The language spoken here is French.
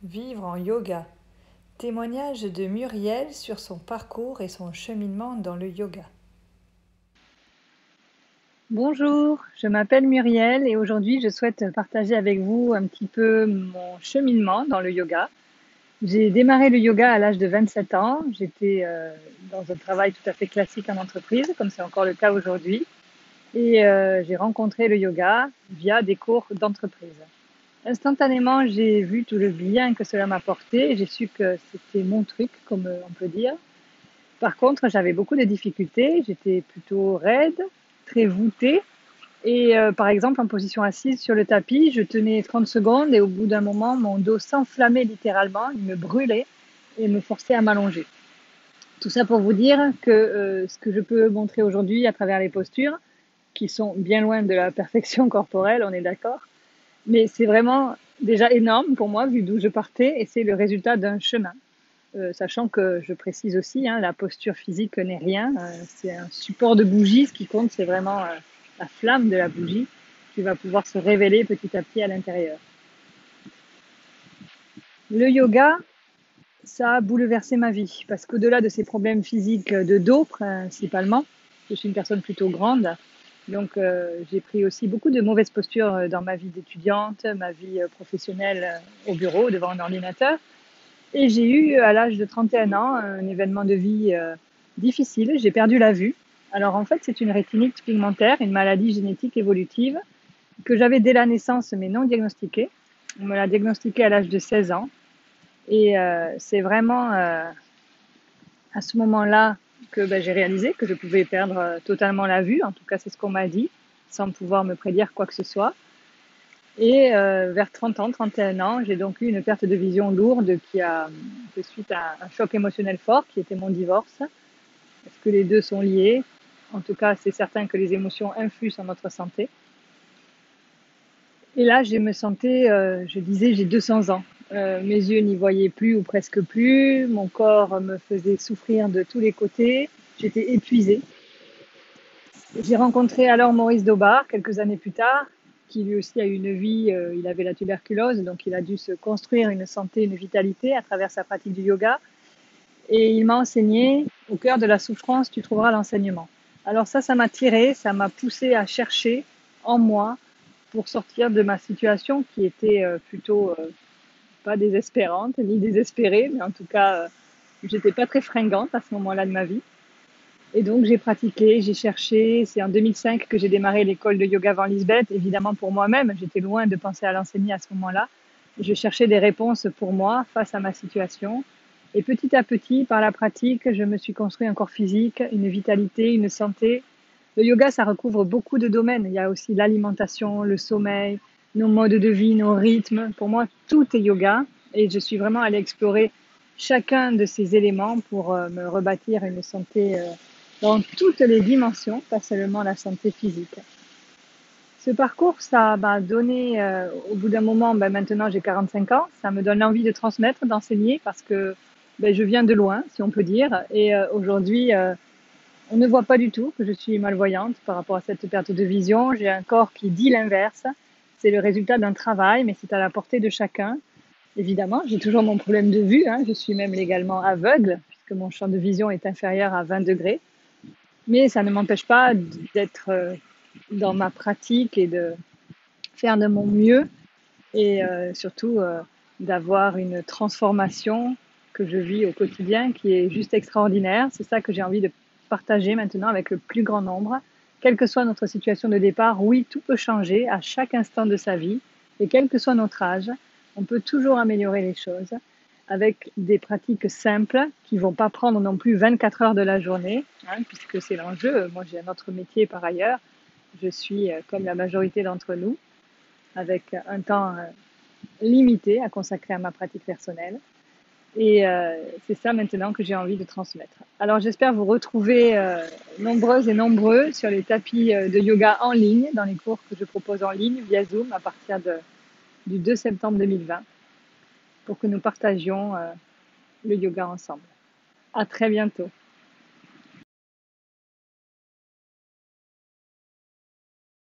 Vivre en yoga. Témoignage de Muriel sur son parcours et son cheminement dans le yoga. Bonjour, je m'appelle Muriel et aujourd'hui je souhaite partager avec vous un petit peu mon cheminement dans le yoga. J'ai démarré le yoga à l'âge de 27 ans. J'étais dans un travail tout à fait classique en entreprise, comme c'est encore le cas aujourd'hui. Et j'ai rencontré le yoga via des cours d'entreprise. Instantanément, j'ai vu tout le bien que cela m'apportait. J'ai su que c'était mon truc, comme on peut dire. Par contre, j'avais beaucoup de difficultés. J'étais plutôt raide, très voûtée. Et par exemple, en position assise sur le tapis, je tenais 30 secondes et au bout d'un moment, mon dos s'enflammait littéralement, il me brûlait et me forçait à m'allonger. Tout ça pour vous dire que ce que je peux montrer aujourd'hui à travers les postures, qui sont bien loin de la perfection corporelle, on est d'accord, mais c'est vraiment déjà énorme pour moi vu d'où je partais et c'est le résultat d'un chemin. Sachant que je précise aussi, hein, la posture physique n'est rien, c'est un support de bougie, ce qui compte c'est vraiment la flamme de la bougie qui va pouvoir se révéler petit à petit à l'intérieur. Le yoga, ça a bouleversé ma vie parce qu'au-delà de ces problèmes physiques de dos principalement, je suis une personne plutôt grande, donc j'ai pris aussi beaucoup de mauvaises postures dans ma vie d'étudiante, ma vie professionnelle au bureau devant un ordinateur. Et j'ai eu, à l'âge de 31 ans, un événement de vie difficile. J'ai perdu la vue. Alors en fait, c'est une rétinite pigmentaire, une maladie génétique évolutive que j'avais dès la naissance mais non diagnostiquée. On me l'a diagnostiquée à l'âge de 16 ans. Et c'est vraiment à ce moment-là que j'ai réalisé que je pouvais perdre totalement la vue. En tout cas, c'est ce qu'on m'a dit, sans pouvoir me prédire quoi que ce soit. Et vers 30 ans, 31 ans, j'ai donc eu une perte de vision lourde qui a fait suite à un choc émotionnel fort qui était mon divorce. Est-ce que les deux sont liés? En tout cas, c'est certain que les émotions influent sur notre santé. Et là, je me sentais, je disais, j'ai 200 ans. Mes yeux n'y voyaient plus ou presque plus. Mon corps me faisait souffrir de tous les côtés. J'étais épuisée. J'ai rencontré alors Maurice Daubard quelques années plus tard, qui lui aussi a eu une vie, il avait la tuberculose, donc il a dû se construire une santé, une vitalité à travers sa pratique du yoga. Et il m'a enseigné, au cœur de la souffrance, tu trouveras l'enseignement. Alors ça m'a tiré, ça m'a poussé à chercher en moi pour sortir de ma situation qui était plutôt pas désespérante ni désespérée, mais en tout cas, j'étais pas très fringante à ce moment-là de ma vie. Et donc, j'ai pratiqué, j'ai cherché. C'est en 2005 que j'ai démarré l'école de yoga Van Lisbeth, évidemment pour moi-même. J'étais loin de penser à l'enseigner à ce moment-là. Je cherchais des réponses pour moi face à ma situation. Et petit à petit, par la pratique, je me suis construit un corps physique, une vitalité, une santé. Le yoga, ça recouvre beaucoup de domaines. Il y a aussi l'alimentation, le sommeil, nos modes de vie, nos rythmes. Pour moi, tout est yoga. Et je suis vraiment allée explorer chacun de ces éléments pour me rebâtir une santé dans toutes les dimensions, pas seulement la santé physique. Ce parcours, ça m'a donné, au bout d'un moment, maintenant j'ai 45 ans, ça me donne l'envie de transmettre, d'enseigner, parce que je viens de loin, si on peut dire, et aujourd'hui, on ne voit pas du tout que je suis malvoyante par rapport à cette perte de vision. J'ai un corps qui dit l'inverse. C'est le résultat d'un travail, mais c'est à la portée de chacun. Évidemment, j'ai toujours mon problème de vue, hein. Je suis même légalement aveugle, puisque mon champ de vision est inférieur à 20 degrés. Mais ça ne m'empêche pas d'être dans ma pratique et de faire de mon mieux et surtout d'avoir une transformation que je vis au quotidien qui est juste extraordinaire. C'est ça que j'ai envie de partager maintenant avec le plus grand nombre. Quelle que soit notre situation de départ, oui, tout peut changer à chaque instant de sa vie et quel que soit notre âge, on peut toujours améliorer les choses avec des pratiques simples qui vont pas prendre non plus 24 heures de la journée, hein, puisque c'est l'enjeu. Moi, j'ai un autre métier par ailleurs. Je suis, comme la majorité d'entre nous, avec un temps limité à consacrer à ma pratique personnelle. Et c'est ça maintenant que j'ai envie de transmettre. Alors j'espère vous retrouver nombreuses et nombreux sur les tapis de yoga en ligne, dans les cours que je propose en ligne via Zoom à partir du 2 septembre 2020 pour que nous partagions le yoga ensemble. À très bientôt.